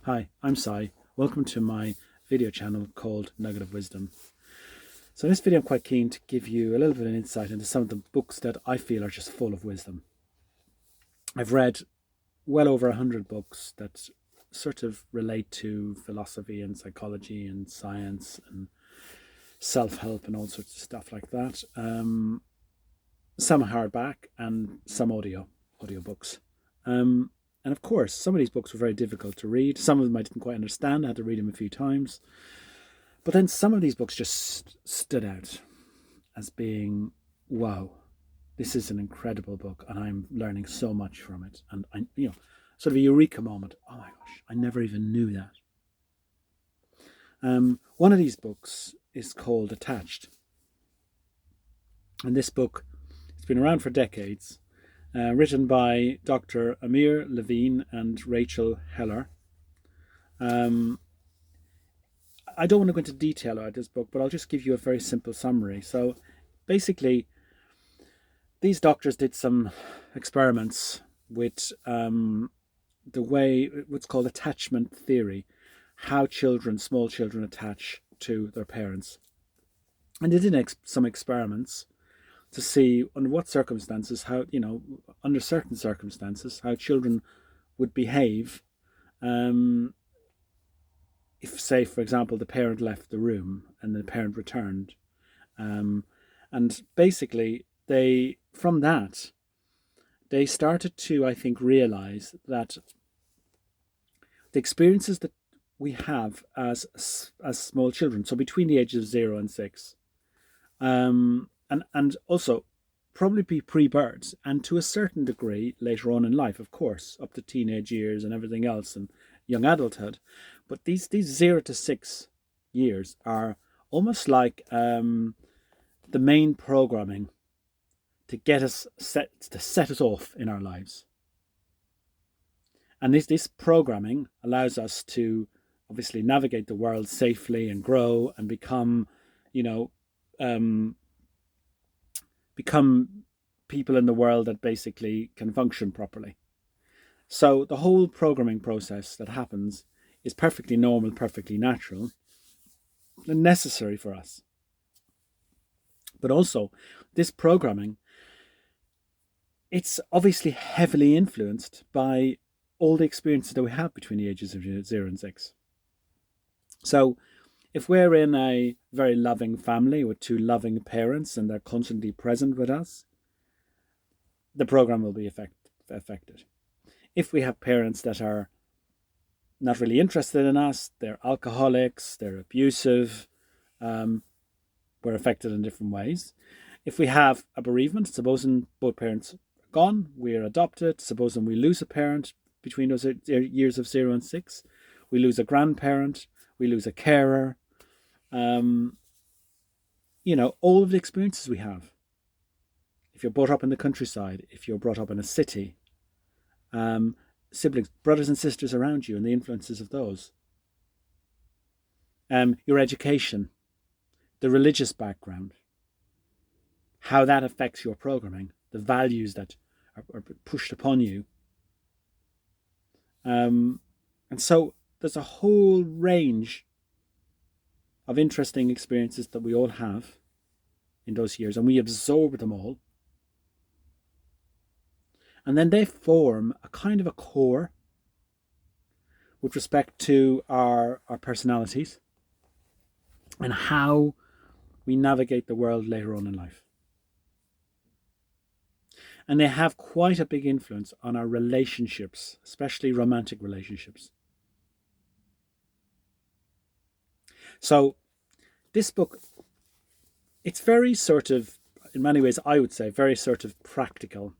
Hi, I'm Sai. Welcome to my video channel called Nugget of Wisdom. So in this video I'm quite keen to give you a little bit of insight into some of the books that I feel are just full of wisdom. I've read well over 100 books that sort of relate to philosophy and psychology and science and self-help and all sorts of stuff like that. Some hardback and some audiobooks. And of course, some of these books were very difficult to read. Some of them I didn't quite understand. I had to read them a few times. But then some of these books just stood out as being, wow, this is an incredible book and I'm learning so much from it. And sort of a eureka moment. Oh my gosh, I never even knew that. One of these books is called Attached. And this book, it's been around for decades. Written by Dr. Amir Levine and Rachel Heller. I don't want to go into detail about this book, but I'll just give you a very simple summary. So basically, these doctors did some experiments with the way, what's called attachment theory, how small children attach to their parents. And they did some experiments to see under what circumstances, under certain circumstances, how children would behave if, say, for example, the parent left the room and the parent returned. And basically, from that, they started to, I think, realize that the experiences that we have as small children, so between the ages of 0 and 6, and also probably be pre-births, and to a certain degree later on in life, of course, up to teenage years and everything else and young adulthood. But these 0 to 6 years are almost like the main programming to get us set us off in our lives. And this programming allows us to obviously navigate the world safely and grow and become people in the world that basically can function properly. So the whole programming process that happens is perfectly normal, perfectly natural, and necessary for us. But also, this programming, it's obviously heavily influenced by all the experiences that we have between the ages of 0 and 6. So if we're in a very loving family with 2 loving parents and they're constantly present with us, the program will be affected. If we have parents that are not really interested in us, they're alcoholics, they're abusive, we're affected in different ways. If we have a bereavement, supposing both parents are gone, we're adopted, supposing we lose a parent between those years of 0 and 6, we lose a grandparent, we lose a carer, all of the experiences we have. If you're brought up in the countryside, if you're brought up in a city, siblings, brothers and sisters around you and the influences of those. Your education, the religious background, how that affects your programming, the values that are pushed upon you. And so there's a whole range of interesting experiences that we all have in those years, and we absorb them all. And then they form a kind of a core with respect to our personalities and how we navigate the world later on in life. And they have quite a big influence on our relationships, especially romantic relationships. So this book, it's very sort of, in many ways, I would say, very sort of practical.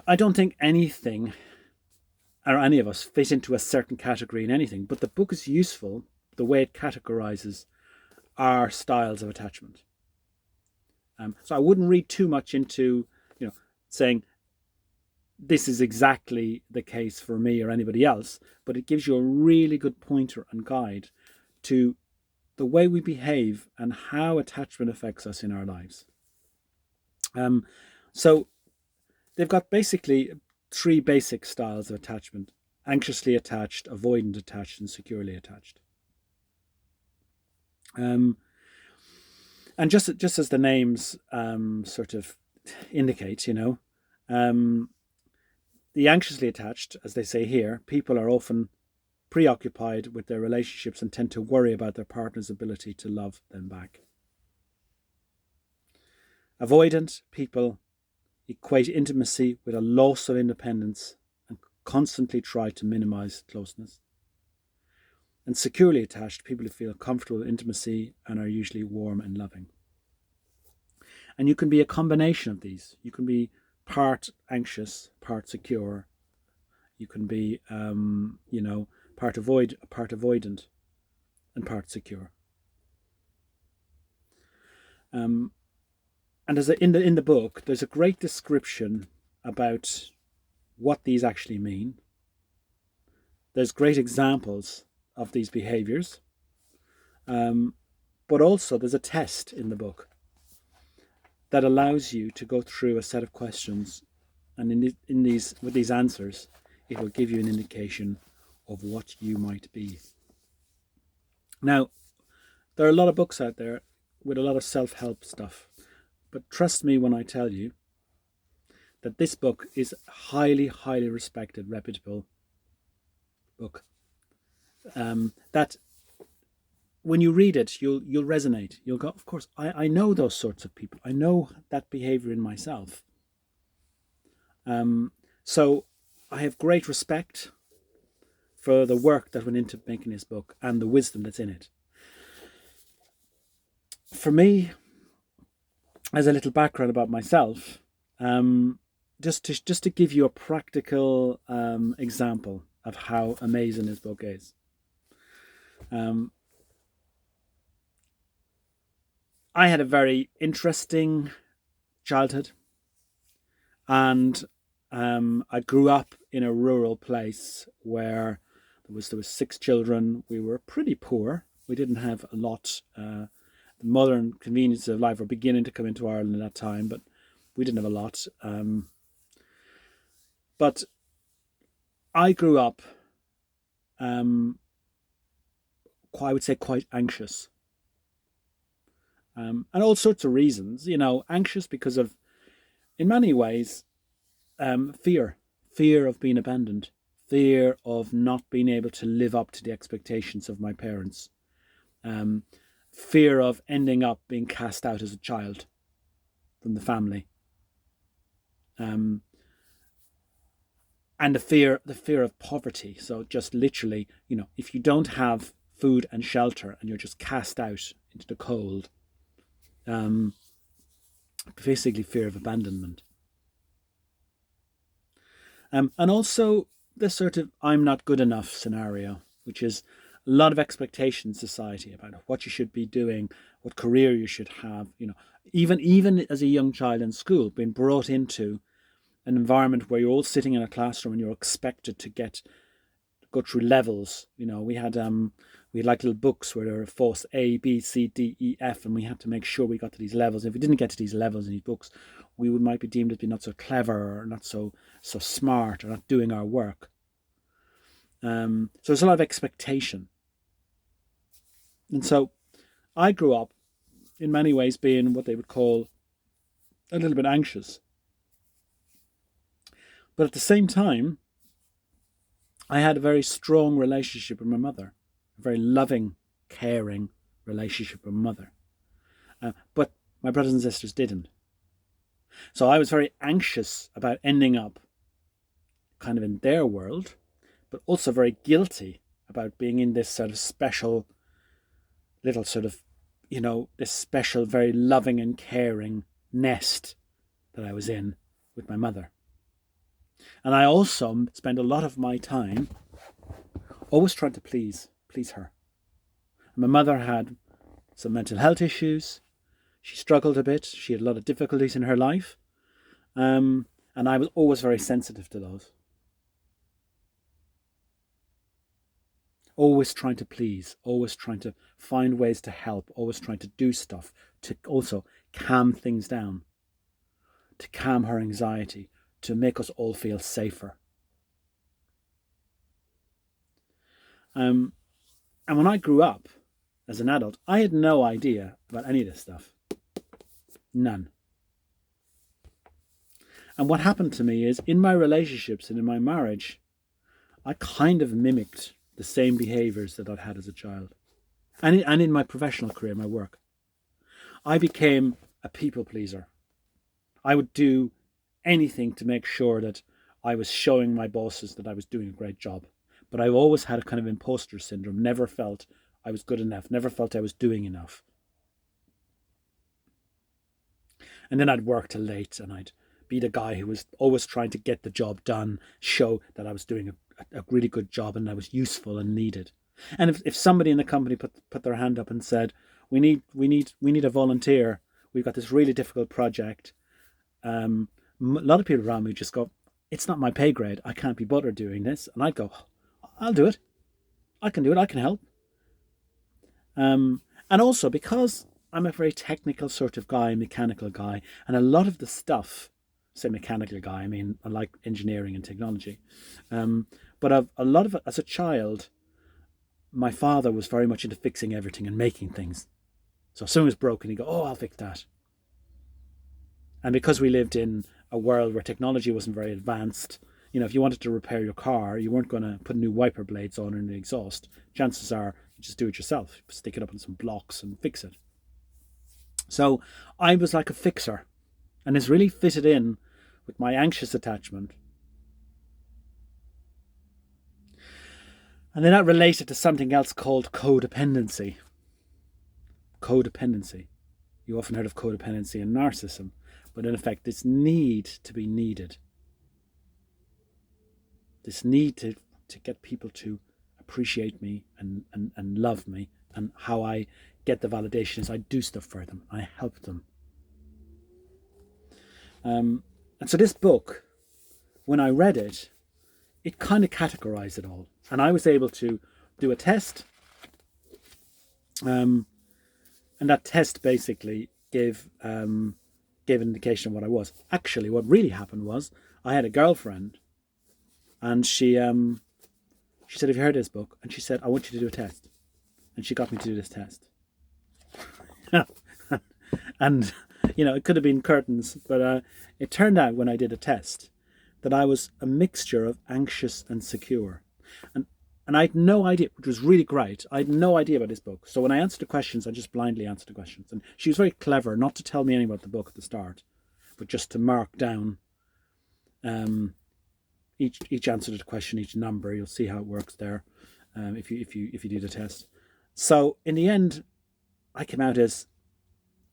I don't think anything or any of us fit into a certain category in anything, but the book is useful the way it categorizes our styles of attachment. So I wouldn't read too much into, saying this is exactly the case for me or anybody else, but it gives you a really good pointer and guide to the way we behave and how attachment affects us in our lives. So they've got basically 3 basic styles of attachment. anxiously attached, avoidant attached, and securely attached. And just as the names sort of indicate, the anxiously attached, as they say here, people are often preoccupied with their relationships and tend to worry about their partner's ability to love them back. Avoidant people equate intimacy with a loss of independence and constantly try to minimize closeness. And securely attached people who feel comfortable with intimacy and are usually warm and loving. And you can be a combination of these. You can be part anxious, part secure. You can be, part avoidant, and part secure. And in the book, there's a great description about what these actually mean. There's great examples of these behaviors, but also there's a test in the book that allows you to go through a set of questions, and with these answers, it will give you an indication of what you might be. Now, there are a lot of books out there with a lot of self-help stuff, but trust me when I tell you that this book is a highly, highly respected, reputable book. That when you read it, you'll resonate. You'll go, of course, I know those sorts of people. I know that behavior in myself. So I have great respect for the work that went into making this book and the wisdom that's in it. For me, as a little background about myself, just to give you a practical example of how amazing this book is. I had a very interesting childhood, and I grew up in a rural place where there was 6 children. We were pretty poor. We didn't have a lot. The modern conveniences of life were beginning to come into Ireland at that time, but we didn't have a lot. But I grew up, I would say, quite anxious. And all sorts of reasons, anxious because of, in many ways, fear of being abandoned, fear of not being able to live up to the expectations of my parents, fear of ending up being cast out as a child from the family, and the fear of poverty. So just literally, if you don't have food and shelter and you're just cast out into the cold, basically fear of abandonment. And also the sort of I'm not good enough scenario, which is a lot of expectation in society about what you should be doing, what career you should have, even as a young child in school, being brought into an environment where you're all sitting in a classroom and you're expected to go through levels. We had like little books where there were force A, B, C, D, E, F, and we had to make sure we got to these levels. If we didn't get to these levels in these books, we might be deemed to be not so clever or not so smart or not doing our work. So there's a lot of expectation. And so I grew up in many ways being what they would call a little bit anxious. But at the same time, I had a very strong relationship with my mother, a very loving, caring relationship with my mother. But my brothers and sisters didn't. So I was very anxious about ending up kind of in their world, but also very guilty about being in this sort of special little sort of, this special, very loving and caring nest that I was in with my mother. And I also spent a lot of my time always trying to please her. And my mother had some mental health issues. She struggled a bit. She had a lot of difficulties in her life. And I was always very sensitive to those. Always trying to please, always trying to find ways to help, always trying to do stuff to also calm things down, to calm her anxiety, to make us all feel safer. And when I grew up as an adult, I had no idea about any of this stuff. None. And what happened to me is, in my relationships and in my marriage, I kind of mimicked the same behaviours that I'd had as a child. And in my professional career, my work. I became a people pleaser. I would do anything to make sure that I was showing my bosses that I was doing a great job. But I always had a kind of imposter syndrome, never felt I was good enough, never felt I was doing enough. And then I'd work till late, and I'd be the guy who was always trying to get the job done, show that I was doing a really good job and I was useful and needed. And if somebody in the company put their hand up and said, we need a volunteer, we've got this really difficult project, a lot of people around me just go, it's not my pay grade, I can't be bothered doing this. And I'd go, I'll do it, I can do it, I can help. And also because I'm a very technical sort of guy, mechanical guy, and a lot of the stuff, say mechanical guy, I mean, I like engineering and technology. But a lot of it, as a child, my father was very much into fixing everything and making things. So if something was broken, he'd go, oh, I'll fix that. And because we lived in a world where technology wasn't very advanced, if you wanted to repair your car, you weren't going to put new wiper blades on in the exhaust. Chances are you just do it yourself. Stick it up on some blocks and fix it. So I was like a fixer. And it's really fitted in with my anxious attachment. And then that related to something else called codependency. Codependency. You often heard of codependency and narcissism, but in effect, this need to be needed. This need to get people to appreciate me and love me, and how I get the validation is I do stuff for them. I help them. And so this book, when I read it, it kind of categorized it all. And I was able to do a test. And that test basically gave an indication of what I was. Actually, what really happened was I had a girlfriend, and she said, have you heard of this book? And she said, I want you to do a test. And she got me to do this test. And, it could have been curtains, but it turned out when I did a test that I was a mixture of anxious and secure. And I had no idea, which was really great. I had no idea about this book. So when I answered the questions, I just blindly answered the questions. And she was very clever not to tell me anything about the book at the start, but just to mark down each answer to the question, each number. You'll see how it works there if you do the test. So in the end, I came out as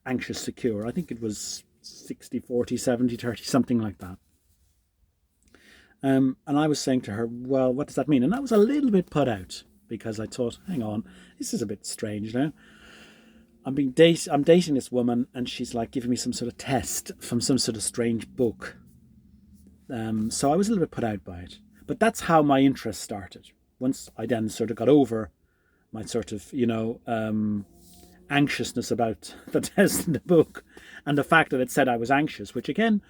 anxious secure. I think it was 60-40, 70-30, something like that. And I was saying to her, well, what does that mean? And I was a little bit put out because I thought, hang on, this is a bit strange now. I'm dating this woman, and she's like giving me some sort of test from some sort of strange book. So I was a little bit put out by it. But that's how my interest started. Once I then sort of got over my sort of, anxiousness about the test in the book, and the fact that it said I was anxious, which again,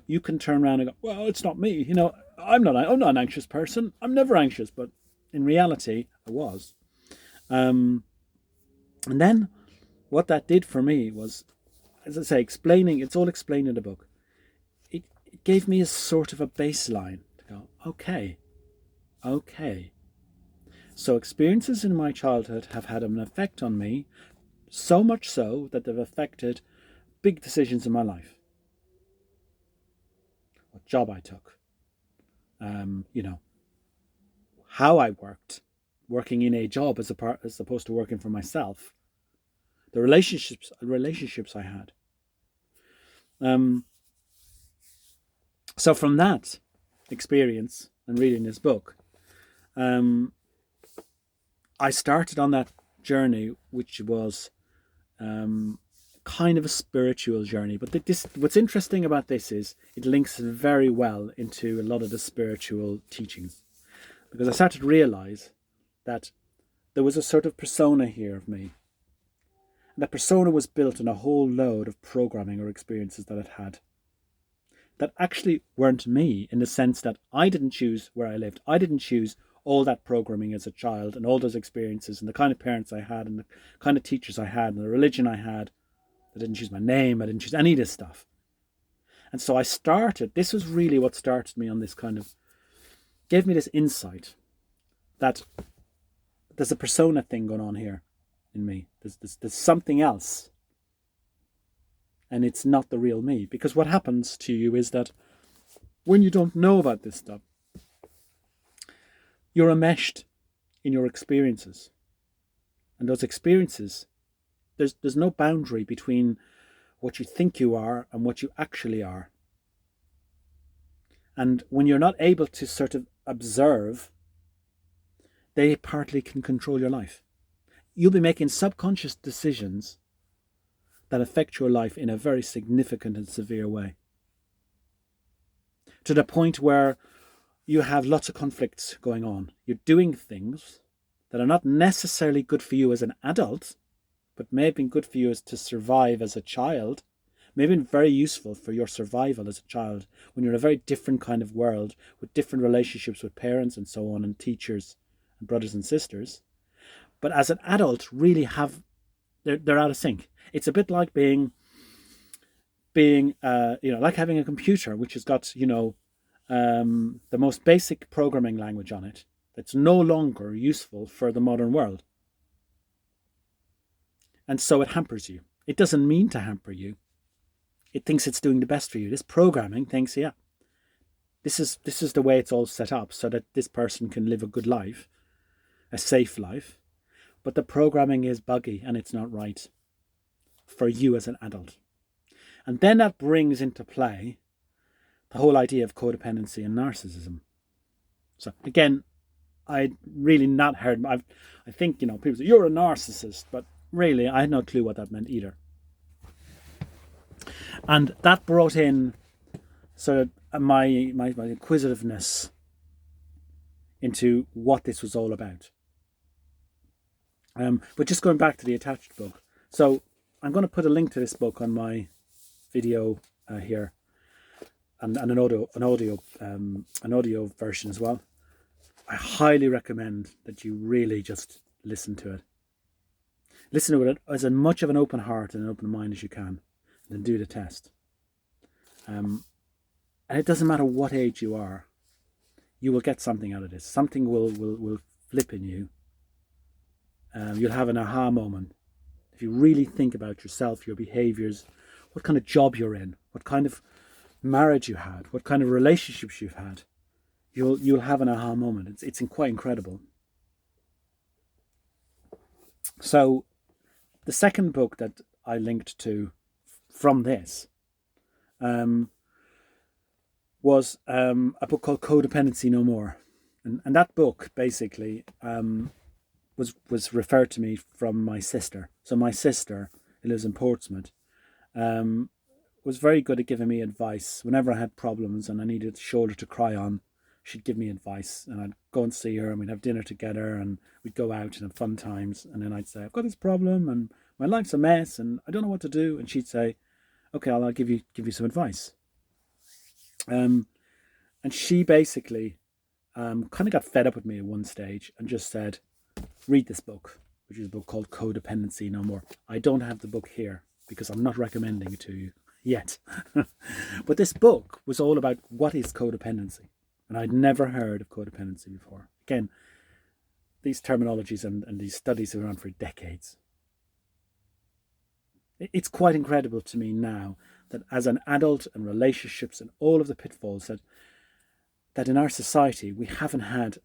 you can turn around and go, well, it's not me. I'm not an anxious person. I'm never anxious. But in reality, I was. And then what that did for me was, as I say, it's all explained in the book. It gave me a sort of a baseline to go, okay. So experiences in my childhood have had an effect on me, so much so that they've affected big decisions in my life. What job I took, how I working in a job as opposed to working for myself, the relationships I had. So from that experience and reading this book, I started on that journey, which was kind of a spiritual journey. But what's interesting about this is it links very well into a lot of the spiritual teachings, because I started to realize that there was a sort of persona here of me. And that persona was built on a whole load of programming or experiences that I'd had that actually weren't me, in the sense that I didn't choose where I lived. I didn't choose all that programming as a child and all those experiences and the kind of parents I had and the kind of teachers I had and the religion I had. I didn't choose my name. I didn't choose any of this stuff. And so this was really what started me on this kind of, gave me this insight that there's a persona thing going on here in me. There's something else. And it's not the real me. Because what happens to you is that when you don't know about this stuff, you're enmeshed in your experiences. And those experiences, there's no boundary between what you think you are and what you actually are. And when you're not able to sort of observe, they partly can control your life. You'll be making subconscious decisions that affect your life in a very significant and severe way. To the point where you have lots of conflicts going on. You're doing things that are not necessarily good for you as an adult, but may have been good for you as to survive as a child, may have been very useful for your survival as a child when you're in a very different kind of world with different relationships with parents and so on and teachers and brothers and sisters. But as an adult, really they're out of sync. It's a bit like being like having a computer which has got, the most basic programming language on it that's no longer useful for the modern world. And so it hampers you. It doesn't mean to hamper you. It thinks it's doing the best for you. This programming thinks, yeah, this is the way it's all set up so that this person can live a good life, a safe life. But the programming is buggy and it's not right for you as an adult. And then that brings into play the whole idea of codependency and narcissism. So again, I'd really not heard, I think, people say, you're a narcissist, but really, I had no clue what that meant either. And that brought in sort of my inquisitiveness into what this was all about. But just going back to the attached book. So I'm going to put a link to this book on my video here, and an audio version as well. I highly recommend that you really just listen to it. Listen to it as much of an open heart and an open mind as you can, and then do the test. And it doesn't matter what age you are, you will get something out of this. Something will flip in you. You'll have an aha moment. If you really think about yourself, your behaviours, what kind of job you're in, what kind of marriage you had, what kind of relationships you've had, you'll have an aha moment. It's quite incredible. So the second book that I linked to from this was a book called Codependency No More. And that book basically was referred to me from my sister. So my sister, who lives in Portsmouth, was very good at giving me advice. Whenever I had problems and I needed a shoulder to cry on, she'd give me advice, and I'd go and see her and we'd have dinner together and we'd go out and have fun times. And then I'd say, I've got this problem and my life's a mess and I don't know what to do. And she'd say, okay, I'll give you some advice. And she basically kind of got fed up with me at one stage and just said, read this book, which is a book called Codependency No More. I don't have the book here because I'm not recommending it to you yet. But this book was all about what is codependency. And I'd never heard of codependency before. Again, these terminologies and these studies have been around for decades. It's quite incredible to me now that as an adult and relationships and all of the pitfalls that in our society we haven't had,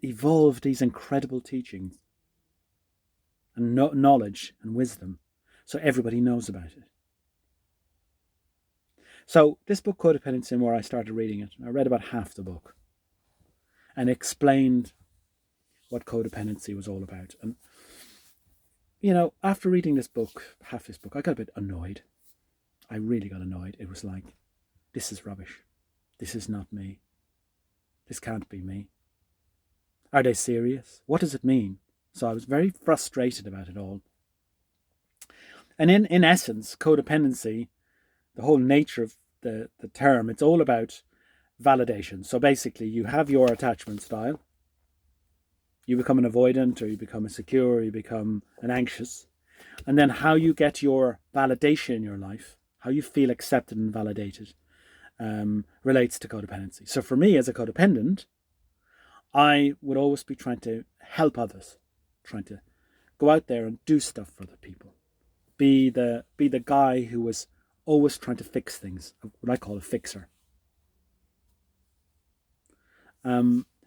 evolved these incredible teachings and knowledge and wisdom so everybody knows about it. So this book, Codependency, where I started reading it, I read about half the book and explained what codependency was all about. And, after reading half this book, I got a bit annoyed. I really got annoyed. It was like, this is rubbish. This is not me. This can't be me. Are they serious? What does it mean? So I was very frustrated about it all. And in essence, codependency, the whole nature of the term, it's all about validation. So basically you have your attachment style You become an avoidant, or you become insecure, or you become an anxious. And then how you get your validation in your life, how you feel accepted and validated, relates to codependency. So for me as a codependent, I would always be trying to help others, trying to go out there and do stuff for other people. Be the guy who was always trying to fix things, what I call a fixer.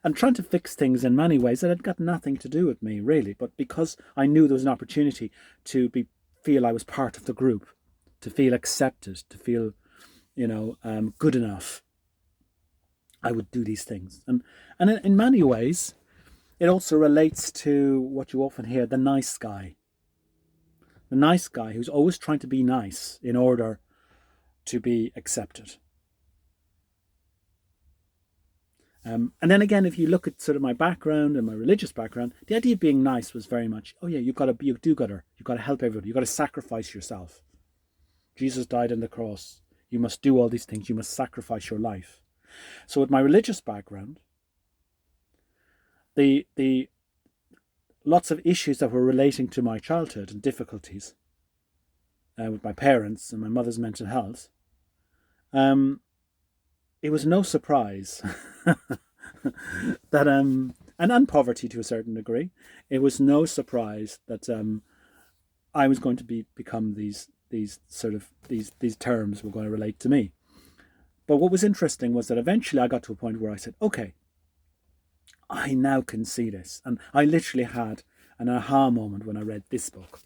And trying to fix things in many ways that had got nothing to do with me, really. But because I knew there was an opportunity to feel I was part of the group, to feel accepted, to feel, good enough, I would do these things. And in many ways, it also relates to what you often hear, the nice guy. The nice guy who's always trying to be nice in order to be accepted. And then again, if you look at sort of my background and my religious background, the idea of being nice was very much, you've got to help everybody. You've got to sacrifice yourself. Jesus died on the cross. You must do all these things. You must sacrifice your life. So with my religious background, the lots of issues that were relating to my childhood and difficulties with my parents and my mother's mental health, it was no surprise that and poverty to a certain degree, it was no surprise that I was going to become these terms were going to relate to me. But what was interesting was that eventually I got to a point where I said, okay, I now can see this. And I literally had an aha moment when I read this book.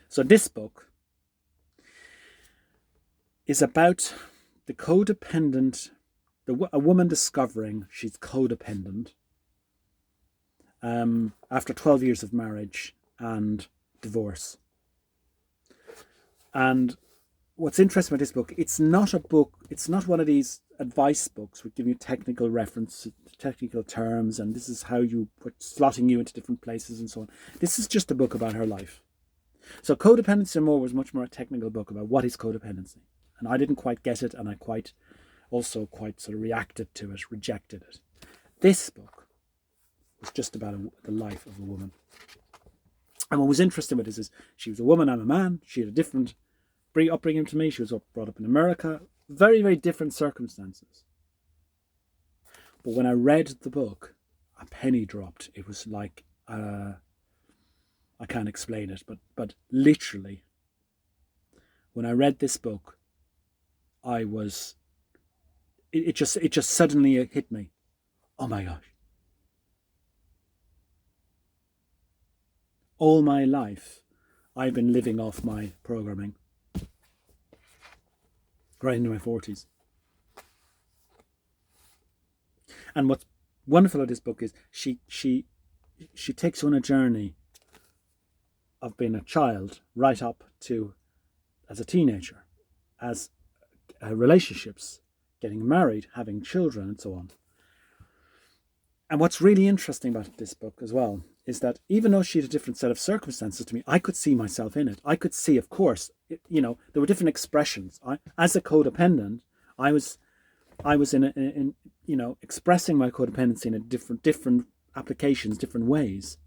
So this book is about the codependent, a woman discovering she's codependent after 12 years of marriage and divorce. And what's interesting about this book, it's not one of these advice books which give you technical reference, technical terms, and this is how you put slotting you into different places and so on. This is just a book about her life. So Codependency and More was much more a technical book about what is codependency. And I didn't quite get it, and I quite sort of reacted to it, rejected it. This book was just about the life of a woman. And what was interesting about this is she was a woman, I'm a man. She had a different upbringing to me. She was brought up in America. Very, very different circumstances. But when I read the book, a penny dropped. It was like, I can't explain it, but literally, when I read this book, it just suddenly hit me. Oh my gosh. All my life, I've been living off my programming. Right into my 40s. And what's wonderful about this book is she takes you on a journey of being a child right up to as a teenager, as relationships, getting married, having children, and so on. And what's really interesting about this book as well is that even though she had a different set of circumstances to me, I could see myself in it. I could see, of course, there were different expressions. As a codependent, I was in expressing my codependency in a different applications, different ways.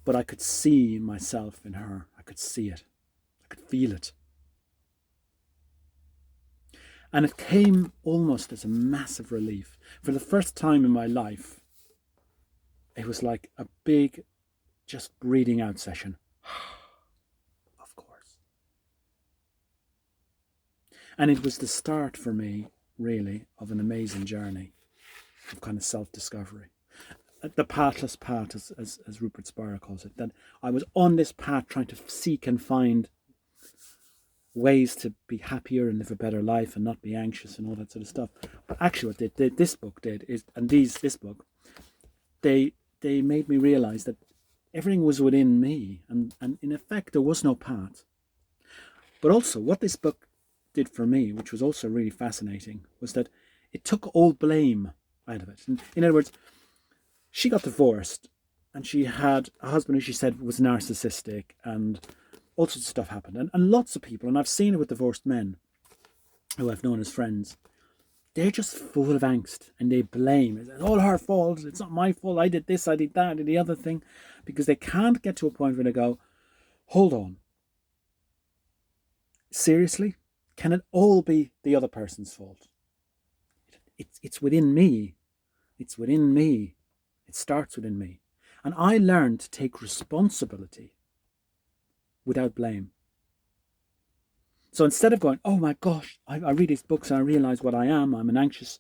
But I could see myself in her. I could see it. I could feel it. And it came almost as a massive relief. For the first time in my life, it was like a big, just breathing out session. Of course. And it was the start for me, really, of an amazing journey of kind of self-discovery. The pathless path, as Rupert Spira calls it, that I was on this path trying to seek and find ways to be happier and live a better life and not be anxious and all that sort of stuff. But actually what this book did is, and this book, they made me realize that everything was within me, and in effect there was no path. But also what this book did for me, which was also really fascinating, was that it took all blame out of it. In other words, she got divorced and she had a husband who she said was narcissistic, and all sorts of stuff happened. And lots of people, and I've seen it with divorced men who I've known as friends, they're just full of angst and they blame. It's all her fault. It's not my fault. I did this, I did that, I did the other thing. Because they can't get to a point where they go, hold on. Seriously? Can it all be the other person's fault? It's within me. It's within me. It starts within me. And I learned to take responsibility without blame. So instead of going, oh my gosh, I read these books and I realize what I am. I'm an anxious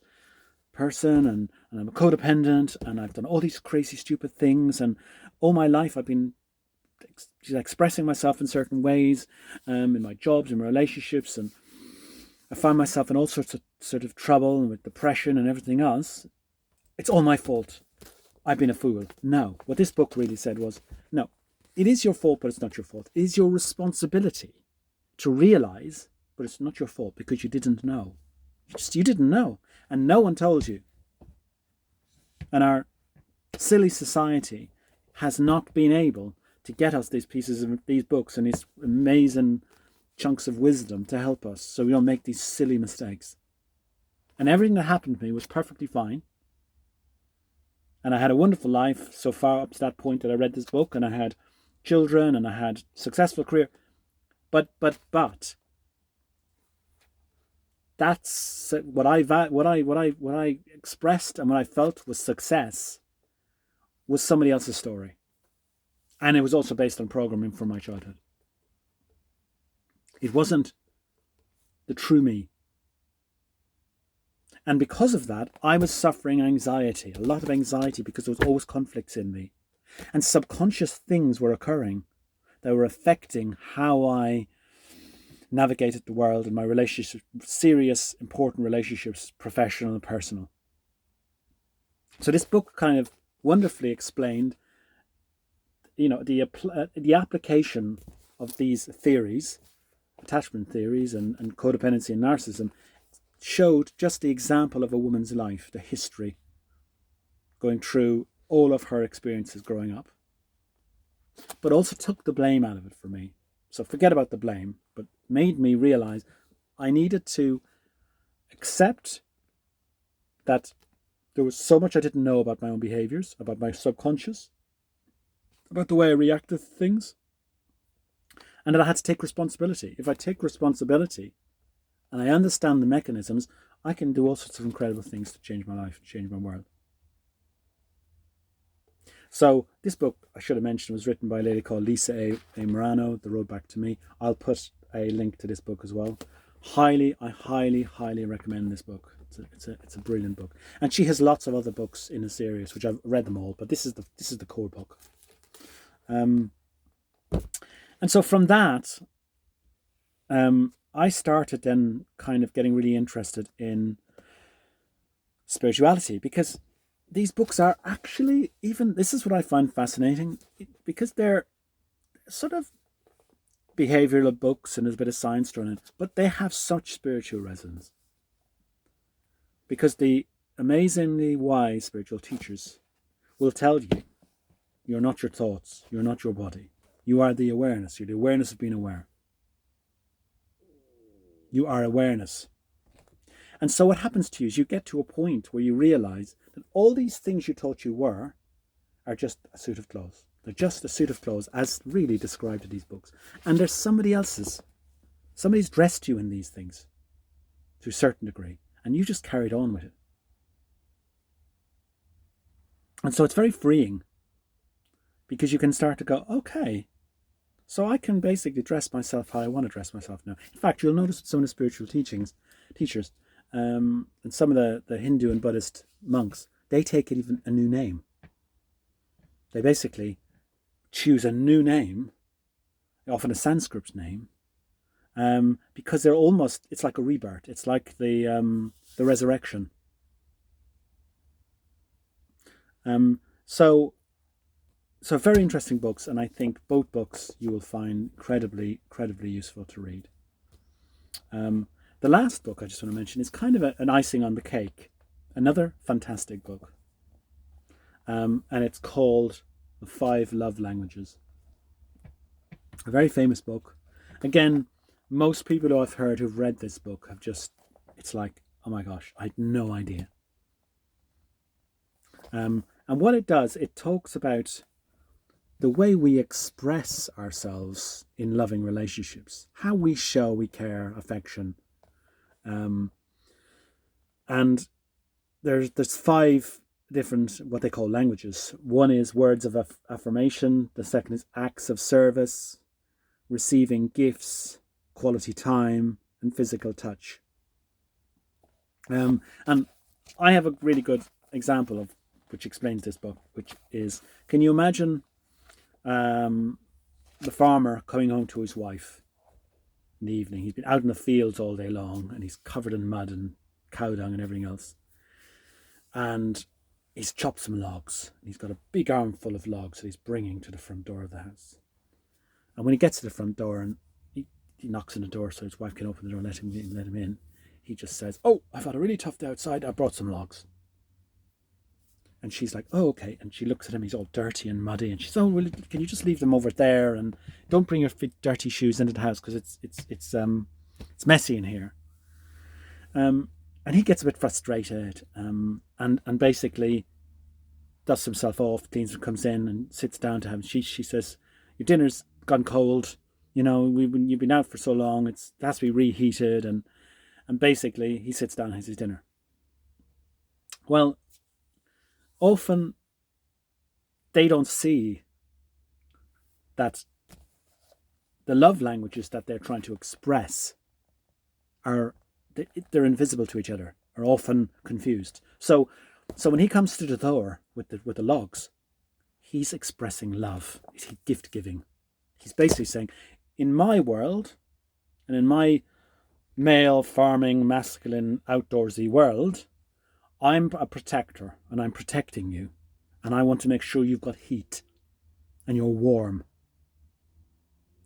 person and I'm a codependent and I've done all these crazy, stupid things. And all my life I've been expressing myself in certain ways in my jobs, in my relationships. And I found myself in all sorts of sort of trouble and with depression and everything else. It's all my fault. I've been a fool. No, what this book really said was, no, it is your fault, but it's not your fault. It is your responsibility to realize, but it's not your fault because you didn't know. You didn't know. And no one told you. And our silly society has not been able to get us these pieces of these books and these amazing chunks of wisdom to help us so we don't make these silly mistakes. And everything that happened to me was perfectly fine. And I had a wonderful life so far up to that point that I read this book, and I had children and I had successful career. But that's what I expressed and what I felt was success was somebody else's story. And it was also based on programming from my childhood. It wasn't the true me. And because of that, I was suffering anxiety, a lot of anxiety, because there was always conflicts in me. And subconscious things were occurring that were affecting how I navigated the world and my relationships, serious, important relationships, professional and personal. So this book kind of wonderfully explained, the application of these theories, attachment theories and codependency and narcissism, showed just the example of a woman's life, the history, going through all of her experiences growing up, but also took the blame out of it for me. So forget about the blame, but made me realize I needed to accept that there was so much I didn't know about my own behaviors, about my subconscious, about the way I reacted to things, and that I had to take responsibility. If I take responsibility and I understand the mechanisms, I can do all sorts of incredible things to change my life, to change my world. So this book, I should have mentioned, was written by a lady called Lisa A. Morano, The Road Back to Me. I'll put a link to this book as well. I highly recommend this book. It's a brilliant book. And she has lots of other books in the series, which I've read them all, but this is the core book. And so from that, I started then kind of getting really interested in spirituality, because these books are actually, even, this is what I find fascinating, because they're sort of behavioral books and there's a bit of science thrown in, but they have such spiritual resonance. Because the amazingly wise spiritual teachers will tell you, you're not your thoughts, you're not your body. You are the awareness. You're the awareness of being aware. You are awareness. And so what happens to you is you get to a point where you realize that all these things you thought you were are just a suit of clothes. They're just a suit of clothes, as really described in these books. And they're somebody else's. Somebody's dressed you in these things to a certain degree, and you just carried on with it. And so it's very freeing, because you can start to go, okay, so I can basically dress myself how I want to dress myself now. In fact, you'll notice some of the spiritual teachers, and some of the Hindu and Buddhist monks, they take it even a new name. They basically choose a new name, often a Sanskrit name, because they're almost, it's like a rebirth. It's like the resurrection. So very interesting books, and I think both books you will find incredibly useful to read. The last book I just want to mention is kind of an icing on the cake. Another fantastic book. And it's called The 5 Love Languages. A very famous book. Again, most people who I've heard who've read this book have just, it's like, Oh my gosh, I had no idea. And what it does, it talks about the way we express ourselves in loving relationships, how we show we care, affection. And there's 5 different what they call languages. One is words of affirmation. The second is acts of service, receiving gifts, quality time, and physical touch. And I have a really good example of which explains this book, which is, can you imagine the farmer coming home to his wife in the evening? He's been out in the fields all day long and he's covered in mud and cow dung and everything else. And he's chopped some logs. He's got a big armful of logs that he's bringing to the front door of the house. And when he gets to the front door and he knocks on the door so his wife can open the door and let him in, he just says, "Oh, I've had a really tough day outside. I brought some logs." And she's like, "Oh, okay." And she looks at him. He's all dirty and muddy. And she's, "Oh, well, can you just leave them over there? And don't bring your dirty shoes into the house because it's messy in here." And he gets a bit frustrated and basically dusts himself off, comes in and sits down to him. She says, "Your dinner's gone cold. You know, you've been out for so long. It has to be reheated." And basically he sits down and has his dinner. Well, often they don't see that the love languages that they're trying to express they're invisible to each other, are often confused. So when he comes to the door with the logs, he's expressing love. He's gift giving. He's basically saying, in my world and in my male farming masculine outdoorsy world, I'm a protector and I'm protecting you, and I want to make sure you've got heat and you're warm,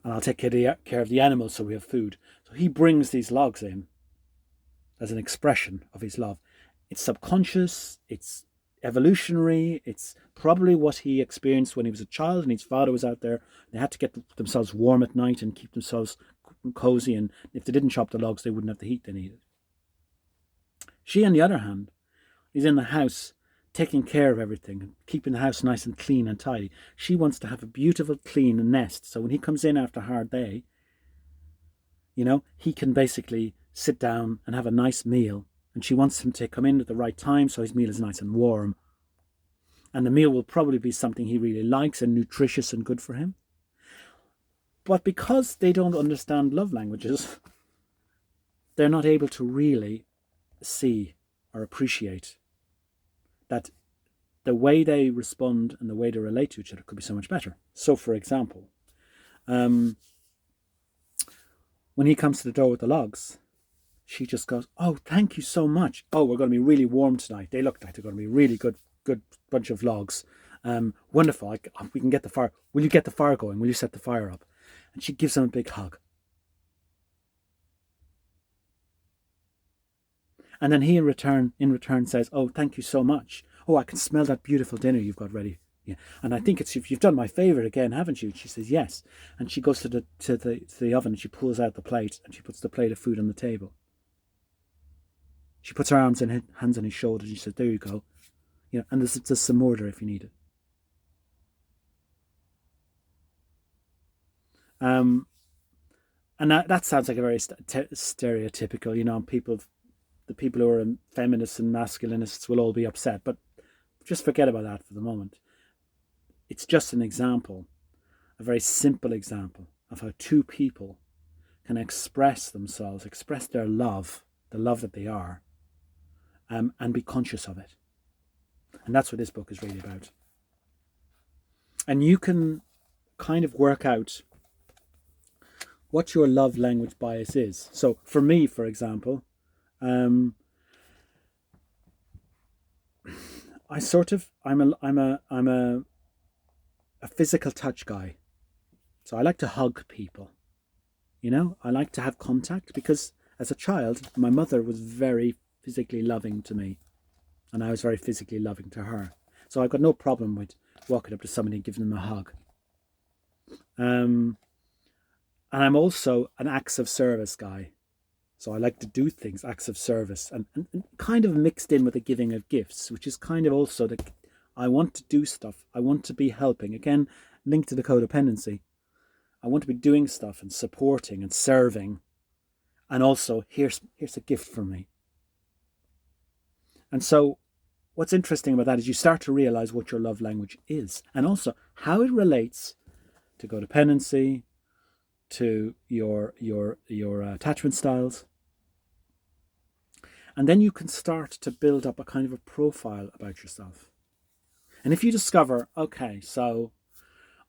and I'll take care of the animals so we have food. So he brings these logs in as an expression of his love. It's subconscious, it's evolutionary, it's probably what he experienced when he was a child and his father was out there. They had to get themselves warm at night and keep themselves cozy, and if they didn't chop the logs, they wouldn't have the heat they needed. She, on the other hand, is in the house taking care of everything, keeping the house nice and clean and tidy. She wants to have a beautiful, clean nest, so when he comes in after a hard day, he can basically sit down and have a nice meal, and she wants him to come in at the right time so his meal is nice and warm, and the meal will probably be something he really likes and nutritious and good for him. But because they don't understand love languages, they're not able to really see or appreciate that the way they respond and the way they relate to each other could be so much better. So, for example, when he comes to the door with the logs, she just goes, "Oh, thank you so much. Oh, we're going to be really warm tonight. They look like they're going to be really good bunch of logs. Wonderful. We can get the fire. Will you get the fire going? Will you set the fire up?" And she gives him a big hug. And then he in return says, "Oh, thank you so much. Oh, I can smell that beautiful dinner you've got ready. Yeah. And I think you've done my favourite again, haven't you?" She says, "Yes." And she goes to the oven and she pulls out the plate and she puts the plate of food on the table. She puts her hands on his shoulders and she says, "There you go. And there's some more there if you need it." And that sounds like a very stereotypical, the people who are feminists and masculinists will all be upset, but just forget about that for the moment. It's just an example, a very simple example of how two people can express themselves, express their love, the love that they are, and be conscious of it. And that's what this book is really about. And you can kind of work out what your love language bias is. So for me, for example, I'm a physical touch guy. So I like to hug people. I like to have contact because as a child, my mother was very physically loving to me, and I was very physically loving to her. So I've got no problem with walking up to somebody and giving them a hug. And I'm also an acts of service guy. So I like to do things, acts of service, and kind of mixed in with the giving of gifts, which is kind of also the, I want to do stuff. I want to be helping. Again, linked to the codependency. I want to be doing stuff and supporting and serving. And also, here's a gift from me. And so what's interesting about that is you start to realize what your love language is, and also how it relates to codependency, to your attachment styles. And then you can start to build up a kind of a profile about yourself. And if you discover, okay, so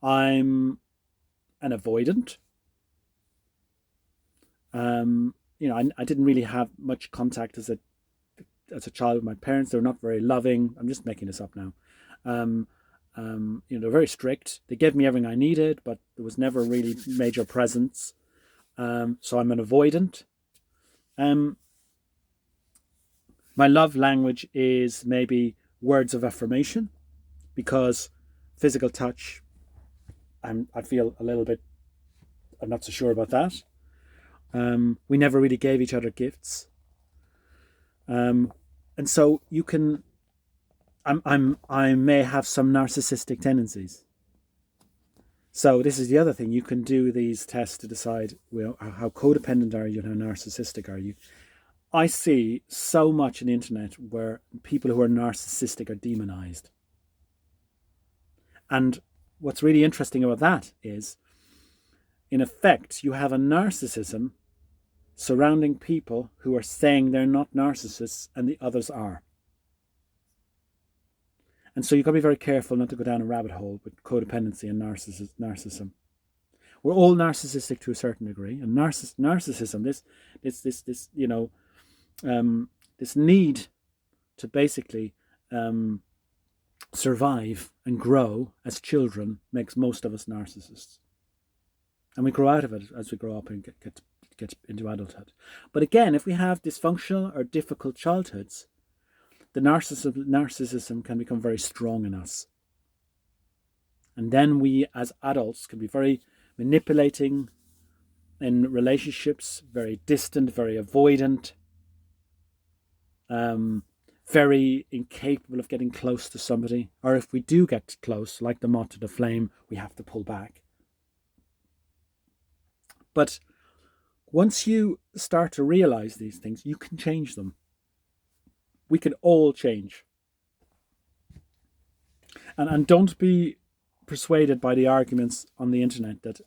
I'm an avoidant, I didn't really have much contact as a child with my parents. They were not very loving. I'm just making this up now. They're very strict. They gave me everything I needed, but there was never really major presence. So I'm an avoidant. My love language is maybe words of affirmation, because physical touch, I feel a little bit, I'm not so sure about that. We never really gave each other gifts. And so you can, I may have some narcissistic tendencies. So this is the other thing. You can do these tests to decide, how codependent are you and how narcissistic are you. I see so much on the internet where people who are narcissistic are demonized. And what's really interesting about that is, in effect, you have a narcissism surrounding people who are saying they're not narcissists and the others are. And so you've got to be very careful not to go down a rabbit hole with codependency and narcissism. We're all narcissistic to a certain degree, and narcissism, this need to basically survive and grow as children makes most of us narcissists. And we grow out of it as we grow up and get into adulthood. But again, if we have dysfunctional or difficult childhoods, the narcissism can become very strong in us. And then we as adults can be very manipulating in relationships, very distant, very avoidant, very incapable of getting close to somebody. Or if we do get close, like the moth to the flame, we have to pull back. But once you start to realize these things, you can change them. We can all change. And don't be persuaded by the arguments on the internet that,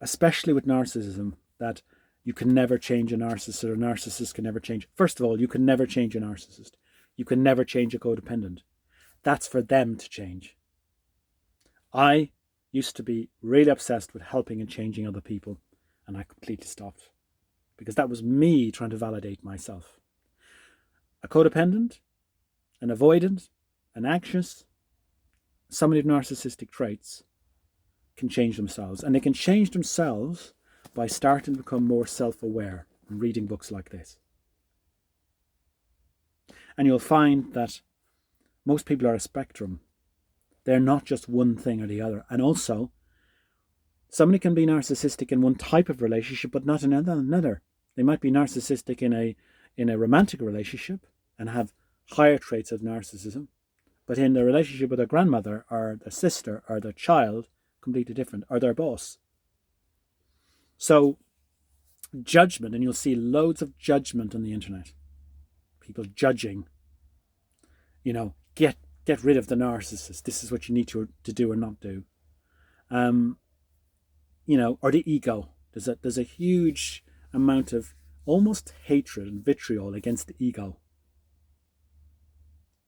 especially with narcissism, that you can never change a narcissist, or a narcissist can never change. First of all, you can never change a narcissist. You can never change a codependent. That's for them to change. I used to be really obsessed with helping and changing other people, and I completely stopped, because that was me trying to validate myself. A codependent, an avoidant, an anxious, somebody with narcissistic traits can change themselves. And they can change themselves by starting to become more self-aware and reading books like this. And you'll find that most people are a spectrum. They're not just one thing or the other. And also, somebody can be narcissistic in one type of relationship, but not in another. They might be narcissistic in a romantic relationship and have higher traits of narcissism, but in their relationship with their grandmother or their sister or their child, completely different, or their boss. So judgment, and you'll see loads of judgment on the internet. People judging, get rid of the narcissist. This is what you need to do or not do. Or the ego. There's a huge amount of almost hatred and vitriol against the ego.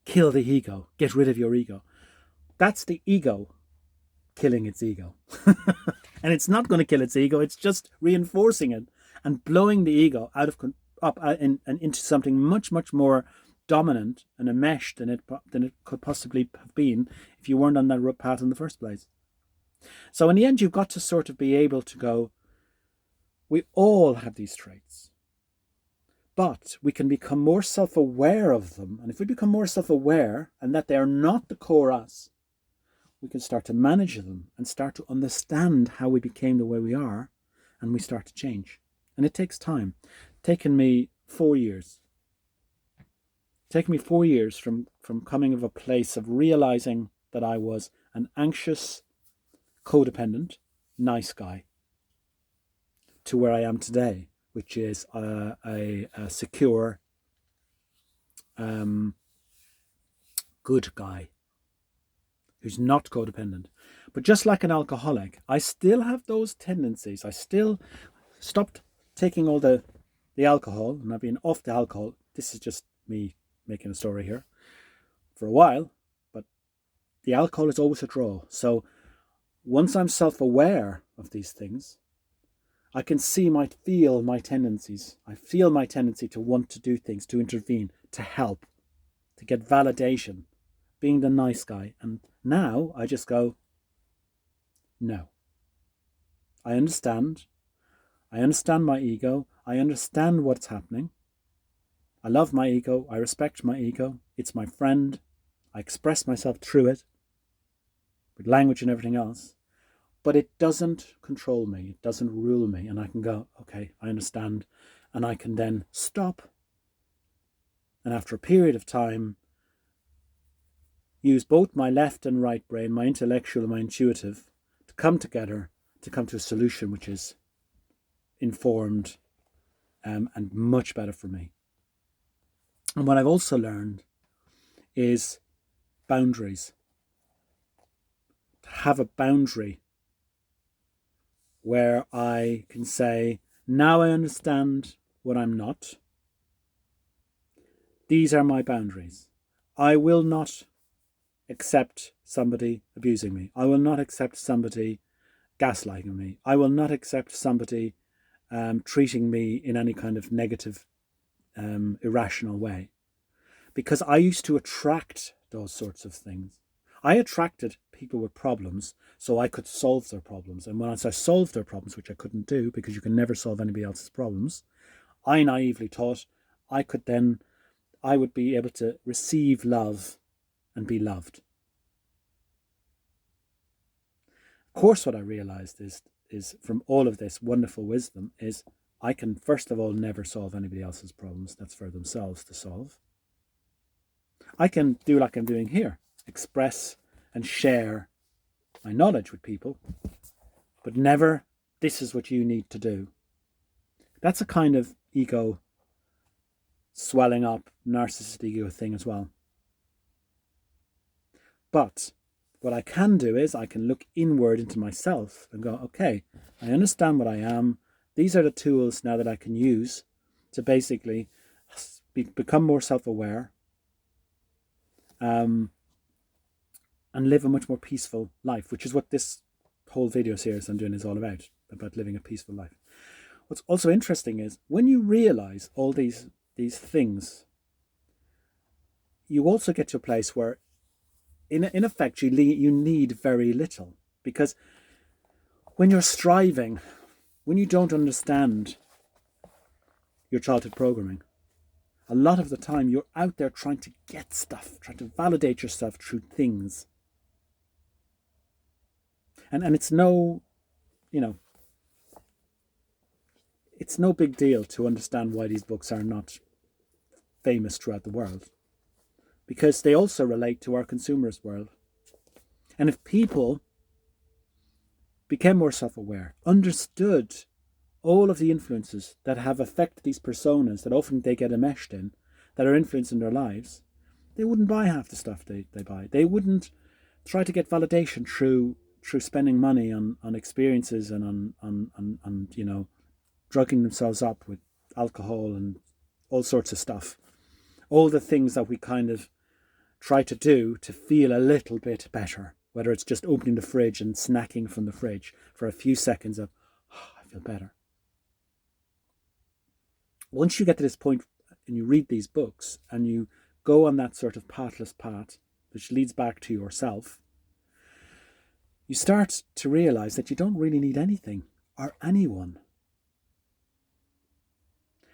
Kill the ego. Get rid of your ego. That's the ego killing its ego. And it's not going to kill its ego. It's just reinforcing it and blowing the ego and into something much, much more dominant and enmeshed than it could possibly have been if you weren't on that path in the first place. So in the end, you've got to sort of be able to go, we all have these traits, but we can become more self-aware of them. And if we become more self-aware and that they are not the core us, we can start to manage them and start to understand how we became the way we are, and we start to change. And it takes time. Taken me 4 years. Taken me 4 years from coming of a place of realizing that I was an anxious, codependent, nice guy, to where I am today, which is a secure, good guy who's not codependent. But just like an alcoholic, I still have those tendencies. I still stopped taking all the alcohol, and I've been off the alcohol. This is just me making a story here for a while, but the alcohol is always a draw. So once I'm self-aware of these things, I can feel my tendencies. I feel my tendency to want to do things, to intervene, to help, to get validation, being the nice guy. And now I just go, no. I understand. I understand my ego. I understand what's happening. I love my ego. I respect my ego. It's my friend. I express myself through it with language and everything else. But it doesn't control me. It doesn't rule me. And I can go, okay, I understand. And I can then stop. And after a period of time, use both my left and right brain, my intellectual and my intuitive, to come together, to come to a solution which is informed and much better for me. And what I've also learned is boundaries. To have a boundary where I can say, now I understand what I'm not. These are my boundaries. I will not accept somebody abusing me. I will not accept somebody gaslighting me. I will not accept somebody treating me in any kind of negative, irrational way. Because I used to attract those sorts of things. I attracted people with problems so I could solve their problems. And once I solved their problems, which I couldn't do because you can never solve anybody else's problems, I naively thought I would be able to receive love and be loved. Of course, what I realized is from all of this wonderful wisdom is I can, first of all, never solve anybody else's problems. That's for themselves to solve. I can do like I'm doing here, express and share my knowledge with people, but never, this is what you need to do. That's a kind of ego swelling up, narcissistic ego thing as well. But what I can do is I can look inward into myself and go, okay, I understand what I am. These are the tools now that I can use to basically become more self-aware, and live a much more peaceful life, which is what this whole video series I'm doing is all about living a peaceful life. What's also interesting is when you realize all these things, you also get to a place where in effect you need very little, because when you're striving, when you don't understand your childhood programming, a lot of the time you're out there trying to get stuff, trying to validate yourself through things. And it's no, it's no big deal to understand why these books are not famous throughout the world, because they also relate to our consumerist world. And if people became more self-aware, understood all of the influences that have affected these personas that often they get enmeshed in, that are influencing their lives, they wouldn't buy half the stuff they buy. They wouldn't try to get validation through spending money on experiences and on drugging themselves up with alcohol and all sorts of stuff. All the things that we kind of try to do to feel a little bit better, whether it's just opening the fridge and snacking from the fridge for a few seconds of, oh, I feel better. Once you get to this point and you read these books and you go on that sort of pathless path, which leads back to yourself, you start to realize that you don't really need anything or anyone.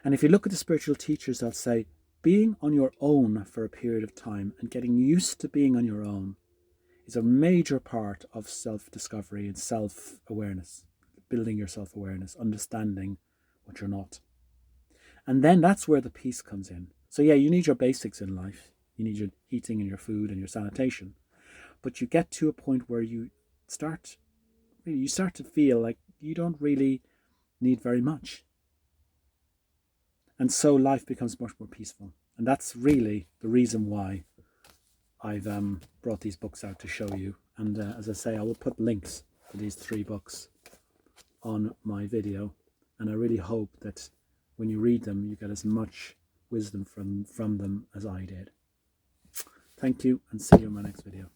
And if you look at the spiritual teachers, they'll say, being on your own for a period of time and getting used to being on your own is a major part of self-discovery and self-awareness, building your self-awareness, understanding what you're not. And then that's where the peace comes in. So yeah, you need your basics in life. You need your heating and your food and your sanitation. But you get to a point where you start to feel like you don't really need very much. And so life becomes much more peaceful. And that's really the reason why I've brought these books out to show you. And as I say, I will put links to these 3 books on my video. And I really hope that when you read them, you get as much wisdom from them as I did. Thank you, and see you in my next video.